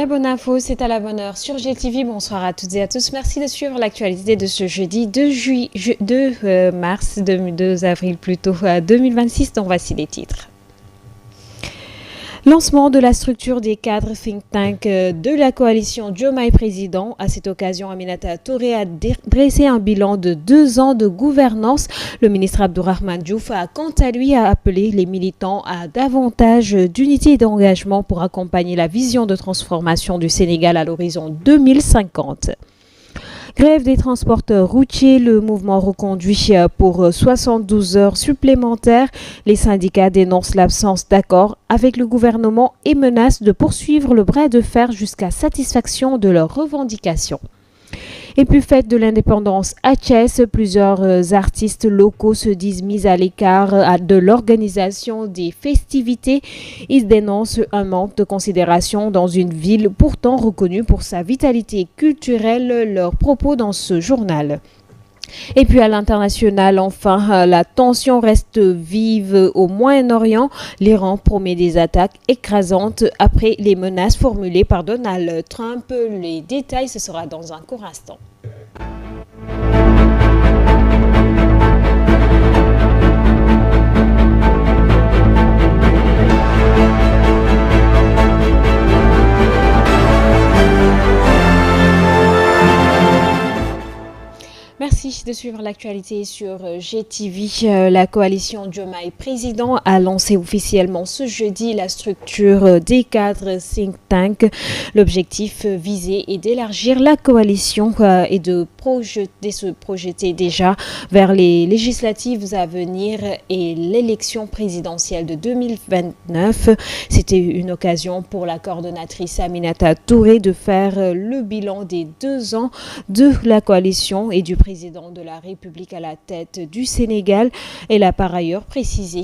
La bonne info, c'est à la bonne heure sur GTV. Bonsoir à toutes et à tous. Merci de suivre l'actualité de ce jeudi 2 mars, 2 avril plutôt 2026. Donc voici les titres. Lancement de la structure des cadres think tank de la coalition Diomaye Président. À cette occasion, Aminata Touré a dressé un bilan de 2 ans de gouvernance. Le ministre Abdourahmane Diouf a quant à lui appelé les militants à davantage d'unité et d'engagement pour accompagner la vision de transformation du Sénégal à l'horizon 2050. Grève des transporteurs routiers, le mouvement reconduit pour 72 heures supplémentaires. Les syndicats dénoncent l'absence d'accord avec le gouvernement et menacent de poursuivre le bras de fer jusqu'à satisfaction de leurs revendications. Et puis fête de l'indépendance à Thiès, plusieurs artistes locaux se disent mis à l'écart de l'organisation des festivités. Ils dénoncent un manque de considération dans une ville pourtant reconnue pour sa vitalité culturelle. Leurs propos dans ce journal. Et puis à l'international, enfin, la tension reste vive au Moyen-Orient. L'Iran promet des attaques écrasantes après les menaces formulées par Donald Trump. Les détails, ce sera dans un court instant. Merci de suivre l'actualité sur GTV. La coalition Diomaye Président a lancé officiellement ce jeudi la structure des cadres think tank. L'objectif visé est d'élargir la coalition et de se projeter déjà vers les législatives à venir et l'élection présidentielle de 2029. C'était une occasion pour la coordonnatrice Aminata Touré de faire le bilan des 2 ans de la coalition et du président de la République à la tête du Sénégal. Elle a par ailleurs précisé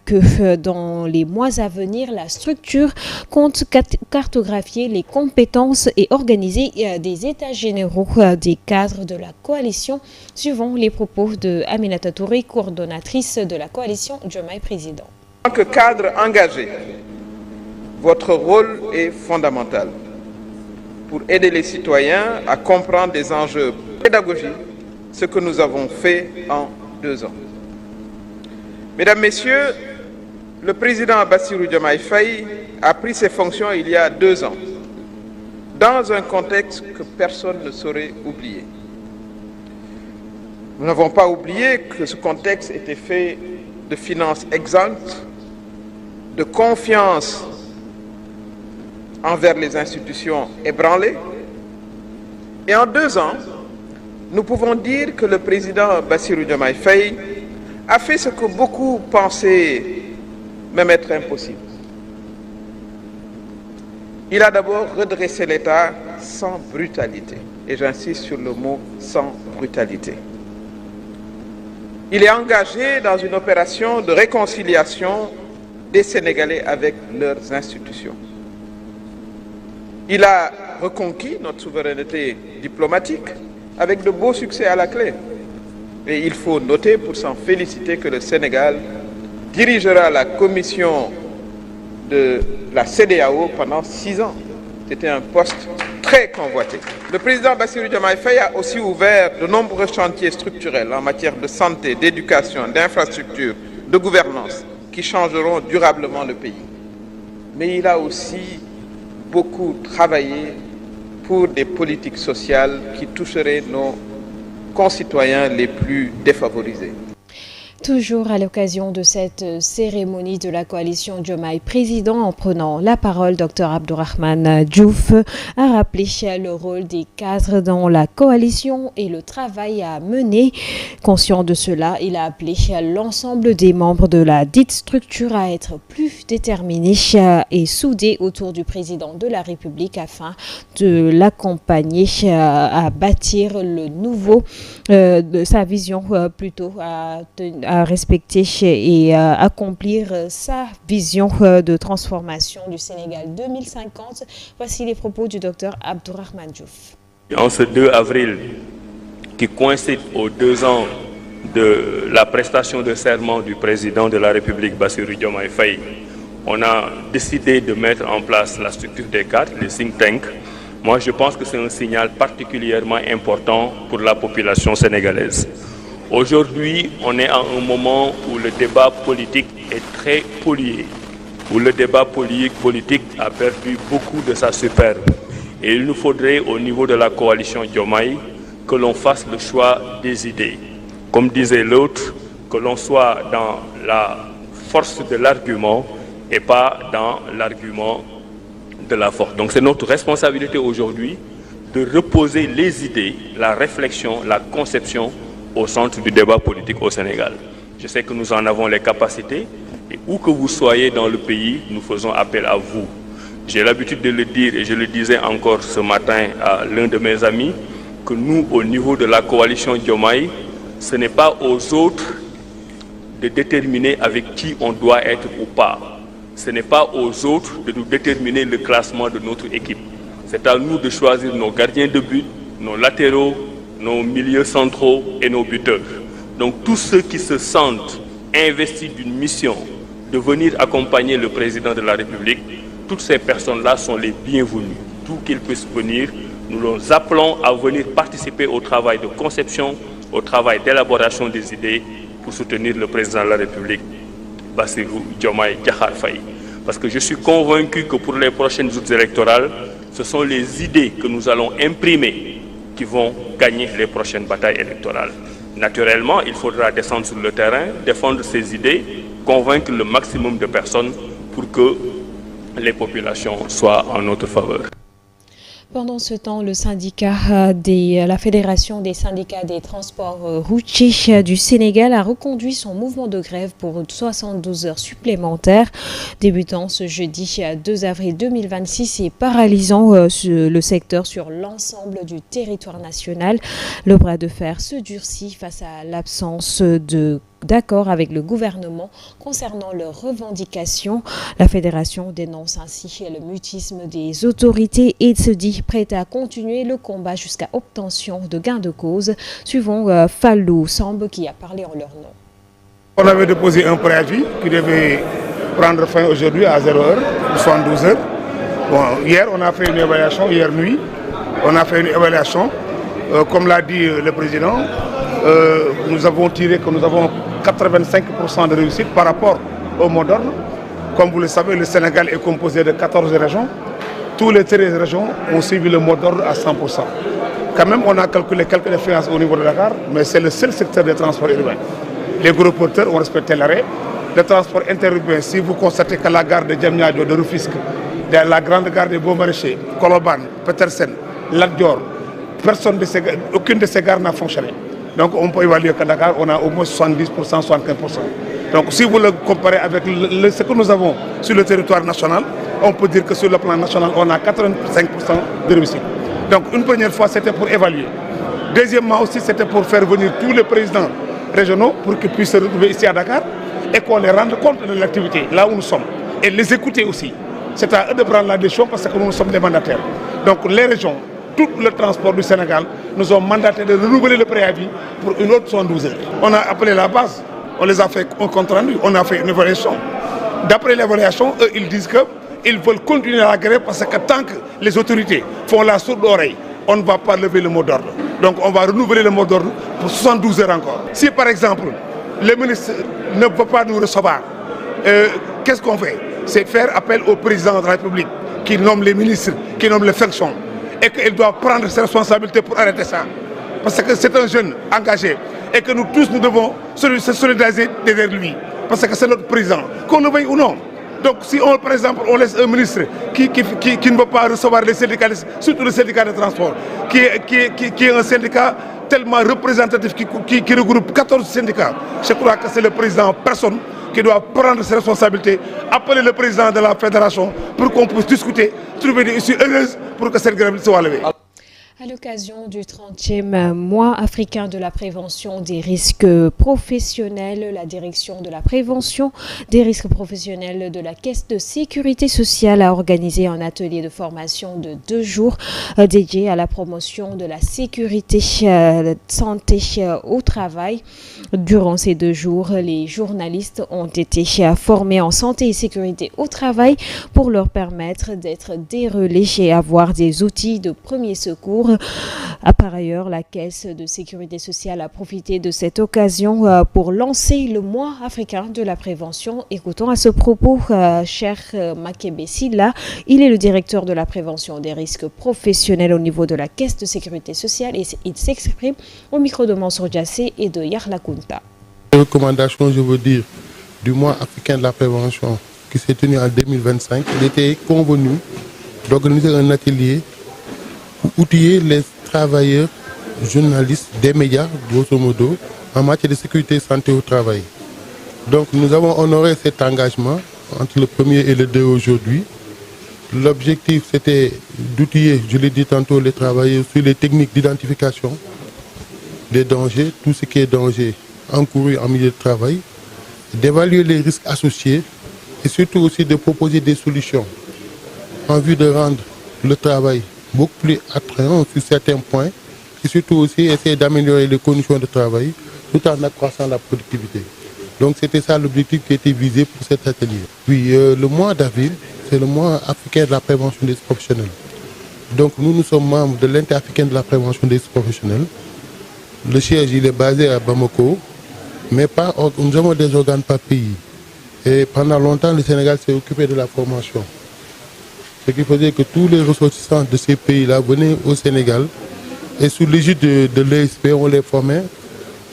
que dans les mois à venir, la structure compte cartographier les compétences et organiser des états généraux des cadres de la coalition, suivant les propos de Aminata Touré, coordonnatrice de la coalition Diomaye Président. En tant que cadre engagé, votre rôle est fondamental pour aider les citoyens à comprendre des enjeux pédagogiques, ce que nous avons fait en 2 ans. Mesdames, Messieurs, le président Bassirou Diomaye Faye a pris ses fonctions il y a 2 ans, dans un contexte que personne ne saurait oublier. Nous n'avons pas oublié que ce contexte était fait de finances exsangues, de confiance envers les institutions ébranlées. Et en 2 ans, nous pouvons dire que le président Bassirou Diomaye Faye a fait ce que beaucoup pensaient même être impossible. Il a d'abord redressé l'État sans brutalité, et j'insiste sur le mot sans brutalité. Il est engagé dans une opération de réconciliation des Sénégalais avec leurs institutions. Il a reconquis notre souveraineté diplomatique avec de beaux succès à la clé. Et il faut noter, pour s'en féliciter, que le Sénégal dirigera la commission de la CEDEAO pendant 6 ans. C'était un poste très convoité. Le président Bassirou Diomaye Faye a aussi ouvert de nombreux chantiers structurels en matière de santé, d'éducation, d'infrastructure, de gouvernance, qui changeront durablement le pays. Mais il a aussi beaucoup travaillé pour des politiques sociales qui toucheraient nos concitoyens les plus défavorisés. Toujours à l'occasion de cette cérémonie de la coalition Diomaye Président, en prenant la parole, Dr Abdourahmane Diouf a rappelé le rôle des cadres dans la coalition et le travail à mener. Conscient de cela, il a appelé l'ensemble des membres de la dite structure à être plus déterminés et soudés autour du président de la République afin de l'accompagner à bâtir le nouveau, de sa vision plutôt à respecter et accomplir sa vision de transformation du Sénégal 2050. Voici les propos du docteur Abdourahmane Diouf. En ce 2 avril, qui coïncide aux 2 ans de la prestation de serment du président de la République, Bassirou Diomaye Faye, on a décidé de mettre en place la structure des cadres, les think tanks. Moi, je pense que c'est un signal particulièrement important pour la population sénégalaise. Aujourd'hui, on est à un moment où le débat politique est très pollué, où le débat politique a perdu beaucoup de sa superbe. Et il nous faudrait, au niveau de la coalition Diomaye, que l'on fasse le choix des idées. Comme disait l'autre, que l'on soit dans la force de l'argument et pas dans l'argument de la force. Donc c'est notre responsabilité aujourd'hui de reposer les idées, la réflexion, la conception au centre du débat politique au Sénégal. Je sais que nous en avons les capacités et où que vous soyez dans le pays, nous faisons appel à vous. J'ai l'habitude de le dire et je le disais encore ce matin à l'un de mes amis, que nous, au niveau de la coalition Diomaye, ce n'est pas aux autres de déterminer avec qui on doit être ou pas. Ce n'est pas aux autres de nous déterminer le classement de notre équipe. C'est à nous de choisir nos gardiens de but, nos latéraux, nos milieux centraux et nos buteurs. Donc tous ceux qui se sentent investis d'une mission de venir accompagner le président de la République, toutes ces personnes-là sont les bienvenues. D'où qu'ils puissent venir, nous les appelons à venir participer au travail de conception, au travail d'élaboration des idées pour soutenir le président de la République, Bassirou Diomaye Diakhar Faye. Parce que je suis convaincu que pour les prochaines joutes électorales, ce sont les idées que nous allons imprimer qui vont gagner les prochaines batailles électorales. Naturellement, il faudra descendre sur le terrain, défendre ces idées, convaincre le maximum de personnes pour que les populations soient en notre faveur. Pendant ce temps, le syndicat la Fédération des syndicats des transports routiers du Sénégal a reconduit son mouvement de grève pour 72 heures supplémentaires, débutant ce jeudi 2 avril 2026 et paralysant le secteur sur l'ensemble du territoire national. Le bras de fer se durcit face à l'absence d'accord avec le gouvernement concernant leurs revendications. La fédération dénonce ainsi le mutisme des autorités et se dit prête à continuer le combat jusqu'à obtention de gain de cause. Suivons Fallou Samb qui a parlé en leur nom. On avait déposé un préavis qui devait prendre fin aujourd'hui à 0h, 72 heures. Bon, hier, on a fait une évaluation, hier nuit, on a fait une évaluation. Comme l'a dit le président, nous avons tiré que nous avons 85% de réussite par rapport au moderne. Comme vous le savez, le Sénégal est composé de 14 régions. Tous les 13 régions ont suivi le mot d'ordre à 100%. Quand même, on a calculé quelques défaillances au niveau de Dakar, mais c'est le seul secteur des transports urbains. Les gros porteurs ont respecté l'arrêt. Le transport interurbain, si vous constatez que la gare de Diamniadio, de Rufisque, la grande gare de Beaumarchais, Colobane, Petersen, Lat Dior, aucune de ces gares n'a fonctionné. Donc on peut évaluer qu'à Dakar, on a au moins 70%, 75%. Donc si vous le comparez avec ce que nous avons sur le territoire national, on peut dire que sur le plan national, on a 85% de réussite. Donc une première fois, c'était pour évaluer. Deuxièmement aussi, c'était pour faire venir tous les présidents régionaux pour qu'ils puissent se retrouver ici à Dakar et qu'on les rende compte de l'activité, là où nous sommes. Et les écouter aussi. C'est à eux de prendre la décision parce que nous sommes des mandataires. Donc les régions, tout le transport du Sénégal, nous ont mandaté de renouveler le préavis pour une autre 72 heures. On a appelé la base, on les a fait un compte rendu, on a fait une évaluation. D'après l'évaluation, eux, ils disent qu'ils veulent continuer la grève parce que tant que les autorités font la sourde oreille, on ne va pas lever le mot d'ordre. Donc on va renouveler le mot d'ordre pour 72 heures encore. Si par exemple, le ministre ne peut pas nous recevoir, qu'est-ce qu'on fait? C'est faire appel au président de la République qui nomme les ministres, qui nomme les fonctions. Et qu'il doit prendre ses responsabilités pour arrêter ça. Parce que c'est un jeune engagé. Et que nous tous, nous devons se solidariser derrière lui. Parce que c'est notre président. Qu'on le veuille ou non. Donc si, par exemple, on laisse un ministre qui ne veut pas recevoir les syndicalistes, surtout le syndicat de transport, qui est un syndicat tellement représentatif, qui regroupe 14 syndicats, je crois que c'est le président en personne qui doit prendre ses responsabilités, appeler le président de la fédération pour qu'on puisse discuter, trouver des issues heureuses pour que cette grève soit levée. À l'occasion du 30e mois africain de la prévention des risques professionnels, la direction de la prévention des risques professionnels de la Caisse de sécurité sociale a organisé un atelier de formation de 2 jours dédié à la promotion de la sécurité santé au travail. Durant ces 2 jours, les journalistes ont été formés en santé et sécurité au travail pour leur permettre d'être dérelés et avoir des outils de premier secours. Par ailleurs, la Caisse de sécurité sociale a profité de cette occasion pour lancer le mois africain de la prévention. Écoutons à ce propos Cheikh Makebe Silla. Il est le directeur de la prévention des risques professionnels au niveau de la Caisse de sécurité sociale et il s'exprime au micro de Mansour Diassé et de Yahla Kunta. Les recommandations, je veux dire, du mois africain de la prévention qui s'est tenu en 2025, il était convenu d'organiser un atelier pour outiller les travailleurs, journalistes des médias, grosso modo, en matière de sécurité et santé au travail. Donc nous avons honoré cet engagement entre le 1er et le 2 aujourd'hui. L'objectif c'était d'outiller, je l'ai dit tantôt, les travailleurs sur les techniques d'identification des dangers, tout ce qui est danger encouru en milieu de travail, d'évaluer les risques associés et surtout aussi de proposer des solutions en vue de rendre le travail beaucoup plus attrayant sur certains points et surtout aussi essayer d'améliorer les conditions de travail tout en accroissant la productivité. Donc c'était ça l'objectif qui a été visé pour cet atelier. Oui, le mois d'avril, c'est le mois africain de la prévention des risques professionnels. Donc nous sommes membres de l'inter-africain de la prévention des risques professionnels. Le siège il est basé à Bamako, mais nous avons des organes par pays. Et pendant longtemps, le Sénégal s'est occupé de la formation. Ce qui faisait que tous les ressortissants de ces pays-là venaient au Sénégal et sous l'égide de l'ESP, on les formait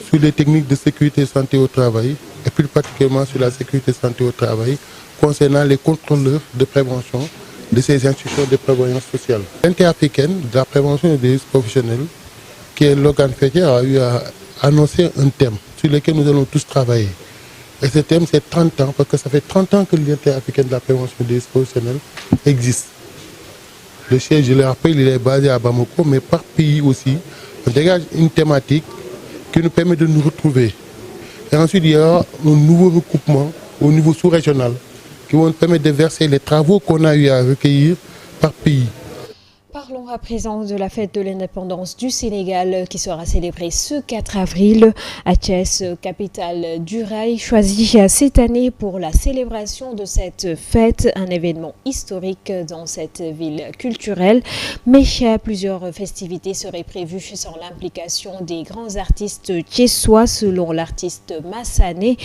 sur les techniques de sécurité et santé au travail et plus particulièrement sur la sécurité et santé au travail concernant les contrôleurs de prévention de ces institutions de prévoyance sociale. L'inter-africaine de la prévention des risques professionnels, qui est l'organe fêtière, a eu à annoncer un thème sur lequel nous allons tous travailler. Et ce thème, c'est 30 ans, parce que ça fait 30 ans que l'inter-africaine de la prévention des risques professionnels existe. Le siège, je le rappelle, il est basé à Bamako, mais par pays aussi, on dégage une thématique qui nous permet de nous retrouver. Et ensuite, il y aura un nouveau recoupement au niveau sous-régional qui va nous permettre de verser les travaux qu'on a eu à recueillir par pays. Parlons à présent de la fête de l'indépendance du Sénégal qui sera célébrée ce 4 avril à Thiès, capitale du rail, choisie cette année pour la célébration de cette fête, un événement historique dans cette ville culturelle. Mais plusieurs festivités seraient prévues sans l'implication des grands artistes thiessois, selon l'artiste Massané,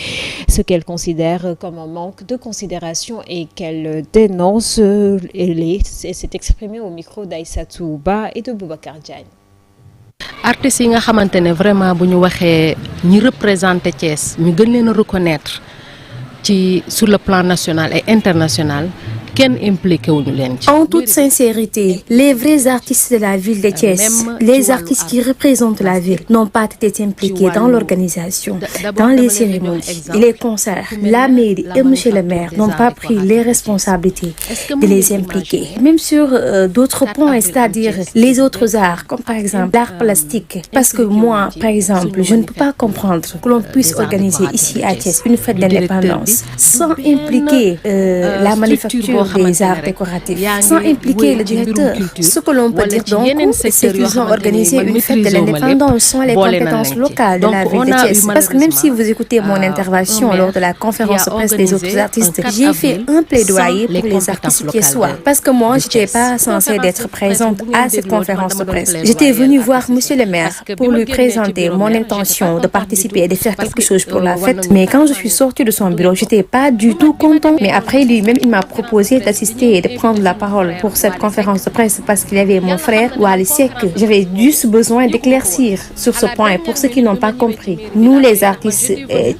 ce qu'elle considère comme un manque de considération et qu'elle dénonce. Elle s'est exprimée au micro d'Aïssatou Ba et de Boubacar Diagne. Artistes yi nga xamantene vraiment bu ñu waxee ñi représenter Thiès ñu gën leen a reconnaître ci sur le plan national et international. En toute sincérité, les vrais artistes de la ville de Thiès, les artistes qui représentent la ville, n'ont pas été impliqués dans l'organisation, dans les cérémonies et les concerts. La mairie et monsieur le maire n'ont pas pris les responsabilités de les impliquer. Même sur d'autres points, c'est-à-dire les autres arts, comme par exemple l'art plastique. Parce que moi, par exemple, je ne peux pas comprendre que l'on puisse organiser ici à Thiès une fête d'indépendance sans impliquer la manufacture des arts décoratifs, sans impliquer le directeur. Ce que l'on peut dire donc, c'est qu'ils ont organisé une fête de l'indépendance sans les compétences locales de la ville de Thiès. Parce que même si vous écoutez mon intervention lors de la conférence de presse des autres artistes, j'ai fait un plaidoyer pour les artistes thiessois. Parce que moi, je n'étais pas censée d'être présente à cette conférence de presse. J'étais venue voir monsieur le maire pour lui présenter mon intention de participer et de faire quelque chose pour la fête. Mais quand je suis sortie de son bureau, je n'étais pas du tout content. Mais après lui-même, il m'a proposé d'assister et de prendre la parole pour cette conférence de presse parce qu'il y avait mon frère Wally Seck. J'avais juste besoin d'éclaircir sur ce point pour ceux qui n'ont pas compris. Nous les artistes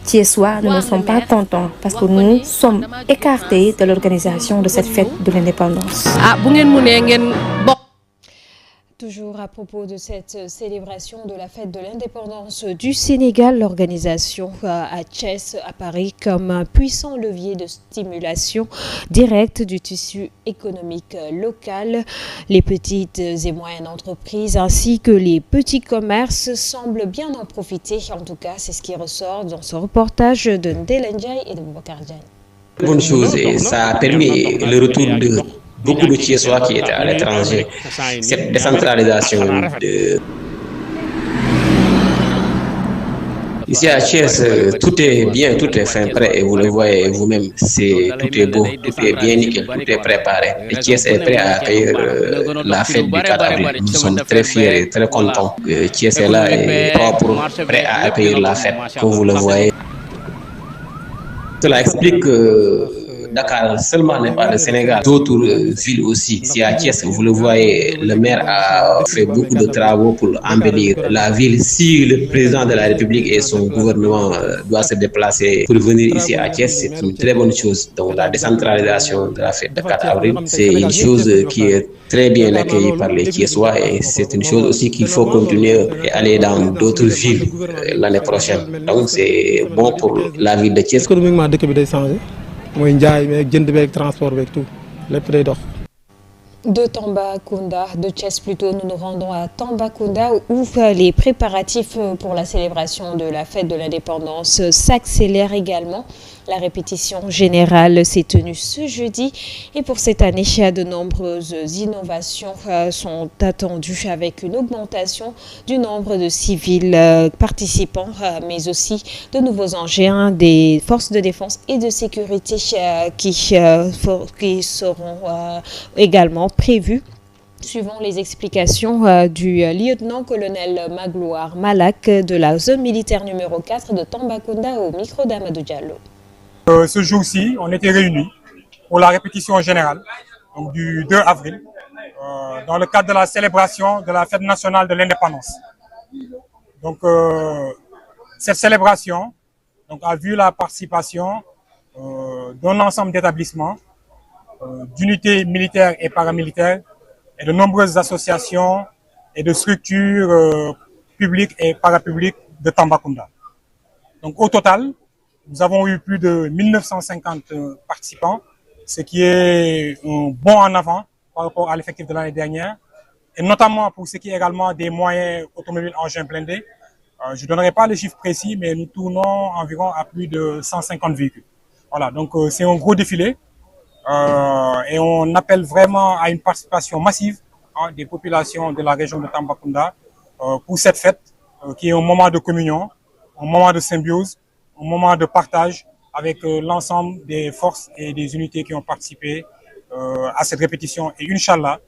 thiessois, nous ne sommes pas contents parce que nous sommes écartés de l'organisation de cette fête de l'indépendance. Toujours à propos de cette célébration de la fête de l'indépendance du Sénégal, l'organisation à Thiès apparaît comme un puissant levier de stimulation directe du tissu économique local. Les petites et moyennes entreprises ainsi que les petits commerces semblent bien en profiter. En tout cas, c'est ce qui ressort dans ce reportage de Ndéla Ndiaye et de Boubacar Diagne. Bonne chose, et ça a permis le retour de beaucoup de Thiessois qui étaient à l'étranger. Cette décentralisation Ici à Thiès, tout est bien, tout est fin prêt et vous le voyez vous-même, tout est beau, tout est bien nickel, tout est préparé. Et Thiès est prêt à accueillir la fête du 4 avril. Nous sommes très fiers et très contents. Thiès est là et propre, prêt à accueillir la fête, comme vous le voyez. Cela explique que Dakar seulement n'est pas le Sénégal, d'autres villes aussi. Si à Thiès, vous le voyez, le maire a fait beaucoup de travaux pour embellir la ville. Si le président de la République et son gouvernement doivent se déplacer pour venir ici à Thiès, c'est une très bonne chose. Donc la décentralisation de la fête de 4 avril, c'est une chose qui est très bien accueillie par les Thiessois et c'est une chose aussi qu'il faut continuer et aller dans d'autres villes l'année prochaine. Donc c'est bon pour la ville de Thiès. De Tambacounda, de Thiès plutôt, nous nous rendons à Tambacounda où les préparatifs pour la célébration de la fête de l'indépendance s'accélèrent également. La répétition générale s'est tenue ce jeudi et pour cette année, de nombreuses innovations sont attendues avec une augmentation du nombre de civils participants, mais aussi de nouveaux engins des forces de défense et de sécurité qui seront également prévus. Suivant les explications du lieutenant-colonel Magloire Malak de la zone militaire numéro 4 de Tambacounda au micro d'Amadou Diallo. Ce jour-ci, on était réunis pour la répétition générale donc du 2 avril dans le cadre de la célébration de la fête nationale de l'indépendance. Donc, cette célébration a vu la participation d'un ensemble d'établissements, d'unités militaires et paramilitaires et de nombreuses associations et de structures publiques et parapubliques de Tambacounda. Donc, au total, nous avons eu plus de 1950 participants, ce qui est un bond en avant par rapport à l'effectif de l'année dernière, et notamment pour ce qui est également des moyens automobiles engins blindés. Je ne donnerai pas les chiffres précis, mais nous tournons environ à plus de 150 véhicules. Voilà, donc c'est un gros défilé et on appelle vraiment à une participation massive des populations de la région de Tambacounda pour cette fête qui est un moment de communion, un moment de symbiose, un moment de partage avec l'ensemble des forces et des unités qui ont participé à cette répétition. Et Inch'Allah,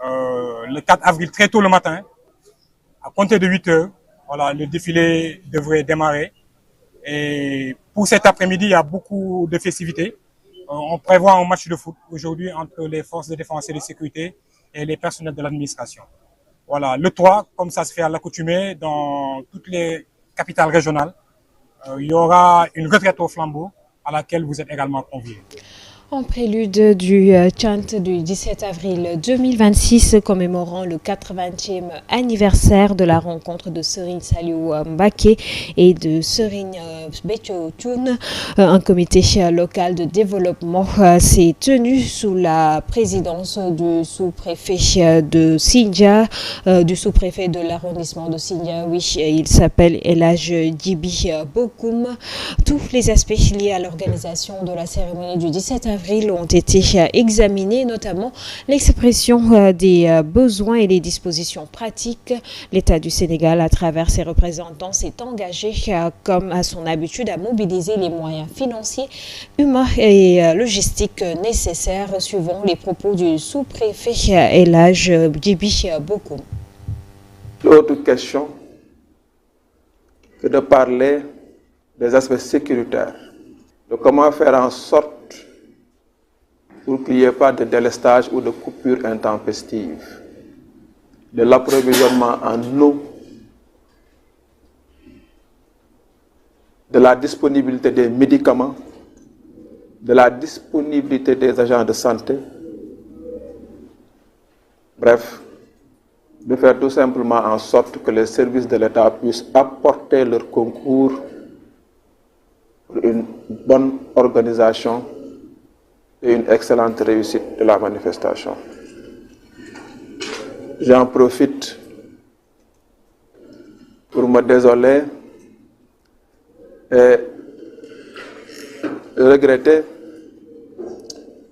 le 4 avril, très tôt le matin, à compter de 8 heures, voilà, le défilé devrait démarrer. Et pour cet après-midi, il y a beaucoup de festivités. On prévoit un match de foot aujourd'hui entre les forces de défense et de sécurité et les personnels de l'administration. Voilà, le 3, comme ça se fait à l'accoutumée dans toutes les capitales régionales, il y aura une retraite au flambeau à laquelle vous êtes également conviés. En prélude du chant du 17 avril 2026 commémorant le 80e anniversaire de la rencontre de Serigne Saliou Mbacké et de Serigne Béthio Thioune, un comité local de développement s'est tenu sous la présidence du sous-préfet de Sindia, du sous-préfet de l'arrondissement de Sindia. Oui, il s'appelle El Hadj Djibi Bokoum. Tous les aspects liés à l'organisation de la cérémonie du 17 avril ont été examinés, notamment l'expression des besoins et les dispositions pratiques. L'État du Sénégal, à travers ses représentants, s'est engagé, comme à son habitude, à mobiliser les moyens financiers, humains et logistiques nécessaires, suivant les propos du sous-préfet El Hadj Djibi Bokoum. L'autre question que de parler des aspects sécuritaires, de comment faire en sorte pour qu'il n'y ait pas de délestage ou de coupure intempestive, de l'approvisionnement en eau, de la disponibilité des médicaments, de la disponibilité des agents de santé. Bref, de faire tout simplement en sorte que les services de l'État puissent apporter leur concours pour une bonne organisation et une excellente réussite de la manifestation. J'en profite pour me désoler et regretter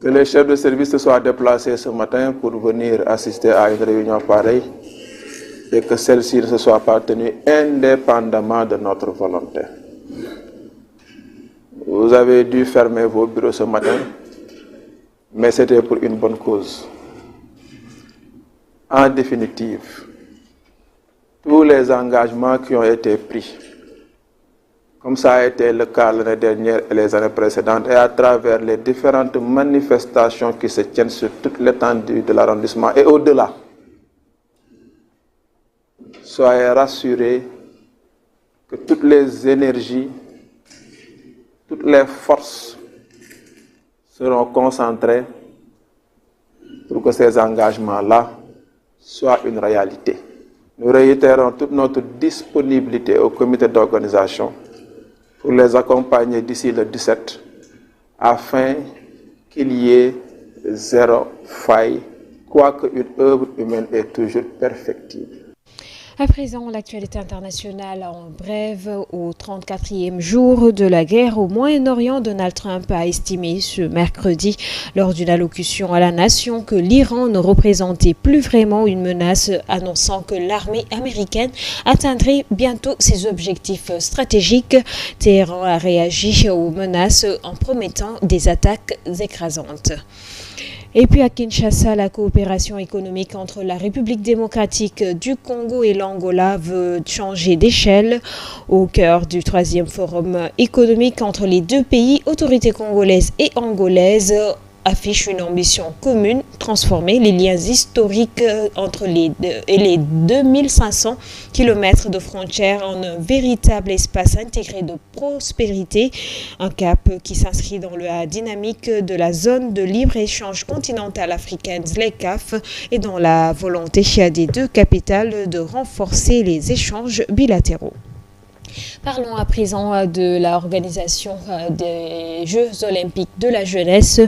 que les chefs de service se soient déplacés ce matin pour venir assister à une réunion pareille et que celle-ci ne se soit pas tenue indépendamment de notre volonté. Vous avez dû fermer vos bureaux ce matin, mais c'était pour une bonne cause. En définitive, tous les engagements qui ont été pris, comme ça a été le cas l'année dernière et les années précédentes, et à travers les différentes manifestations qui se tiennent sur toute l'étendue de l'arrondissement et au-delà, soyez rassurés que toutes les énergies, toutes les forces seront concentrées pour que ces engagements-là soient une réalité. Nous réitérons toute notre disponibilité au comité d'organisation pour les accompagner d'ici le 17 afin qu'il y ait zéro faille, quoique une œuvre humaine est toujours perfectible. À présent, l'actualité internationale en bref. Au 34e jour de la guerre au Moyen-Orient, Donald Trump a estimé ce mercredi, lors d'une allocution à la nation, que l'Iran ne représentait plus vraiment une menace, annonçant que l'armée américaine atteindrait bientôt ses objectifs stratégiques. Téhéran a réagi aux menaces en promettant des attaques écrasantes. Et puis à Kinshasa, la coopération économique entre la République démocratique du Congo et l'Angola veut changer d'échelle. Au cœur du 3e forum économique entre les deux pays, autorités congolaises et angolaises affiche une ambition commune, transformer les liens historiques entre les 2500 km de frontières en un véritable espace intégré de prospérité, un cap qui s'inscrit dans la dynamique de la zone de libre-échange continentale africaine ZLECAf et dans la volonté des deux capitales de renforcer les échanges bilatéraux. Parlons à présent de l'organisation des Jeux olympiques de la jeunesse.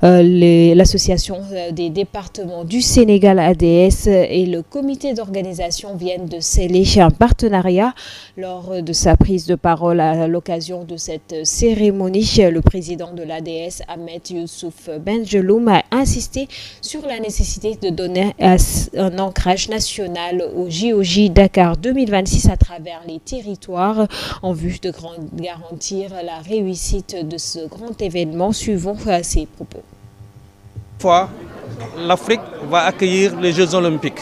L'association des départements du Sénégal ADS et le comité d'organisation viennent de sceller un partenariat. Lors de sa prise de parole à l'occasion de cette cérémonie, le président de l'ADS, Ahmed Youssouf Benjeloum, a insisté sur la nécessité de donner un ancrage national au JOJ Dakar 2026 à travers les territoires, en vue de garantir la réussite de ce grand événement. Suivons ses propos. L'Afrique va accueillir les Jeux olympiques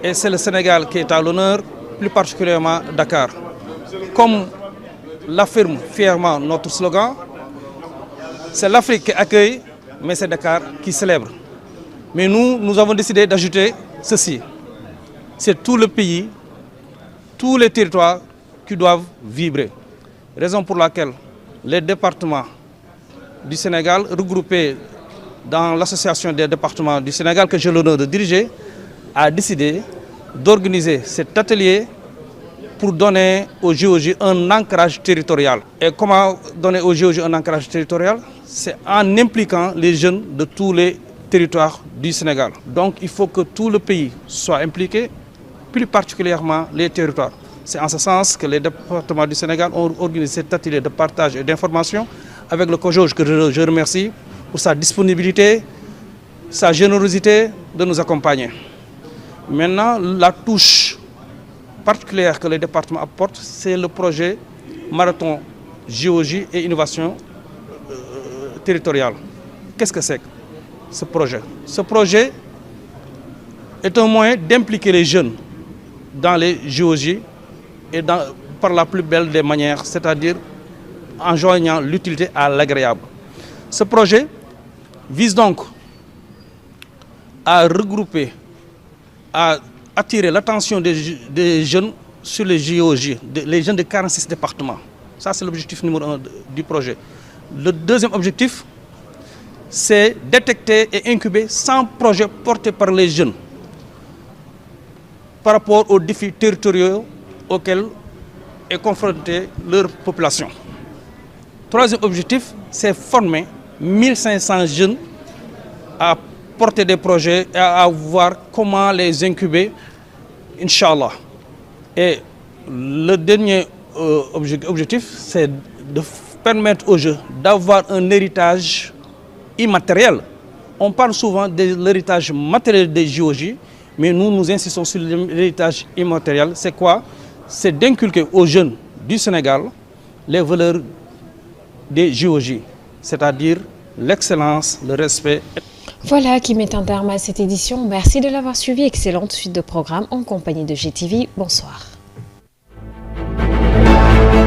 et c'est le Sénégal qui est à l'honneur, plus particulièrement Dakar. Comme l'affirme fièrement notre slogan, c'est l'Afrique qui accueille, mais c'est Dakar qui célèbre. Mais nous avons décidé d'ajouter ceci. C'est tout le pays, tous les territoires qui doivent vibrer. Raison pour laquelle les départements du Sénégal, regroupés dans l'association des départements du Sénégal que j'ai l'honneur de diriger, a décidé d'organiser cet atelier pour donner au JOJ un ancrage territorial. Et comment donner au JOJ un ancrage territorial? C'est en impliquant les jeunes de tous les territoires du Sénégal. Donc il faut que tout le pays soit impliqué, plus particulièrement les territoires. C'est en ce sens que les départements du Sénégal ont organisé cet atelier de partage et d'information avec le COJOJ que je remercie pour sa disponibilité, sa générosité de nous accompagner. Maintenant, la touche particulière que les départements apportent, c'est le projet Marathon JOJ et Innovation territoriale. Qu'est-ce que c'est que ce projet? Ce projet est un moyen d'impliquer les jeunes dans les JOJ et par la plus belle des manières, c'est-à-dire en joignant l'utilité à l'agréable. Ce projet vise donc à regrouper, à attirer l'attention des jeunes sur les JOJ, les jeunes de 46 départements. Ça, c'est l'objectif numéro 1 du projet. Le deuxième objectif, c'est détecter et incuber 100 projets portés par les jeunes. par rapport aux défis territoriaux auxquels est confrontée leur population. Troisième objectif, c'est former 1500 jeunes à porter des projets et à voir comment les incuber, Inch'Allah. Et le dernier objectif, c'est de permettre aux jeunes d'avoir un héritage immatériel. On parle souvent de l'héritage matériel des JOJ, mais nous insistons sur l'héritage immatériel. C'est quoi? C'est d'inculquer aux jeunes du Sénégal les valeurs des JOJ, c'est-à-dire l'excellence, le respect. Voilà qui met un terme à cette édition. Merci de l'avoir suivi. Excellente suite de programme en compagnie de GTV. Bonsoir.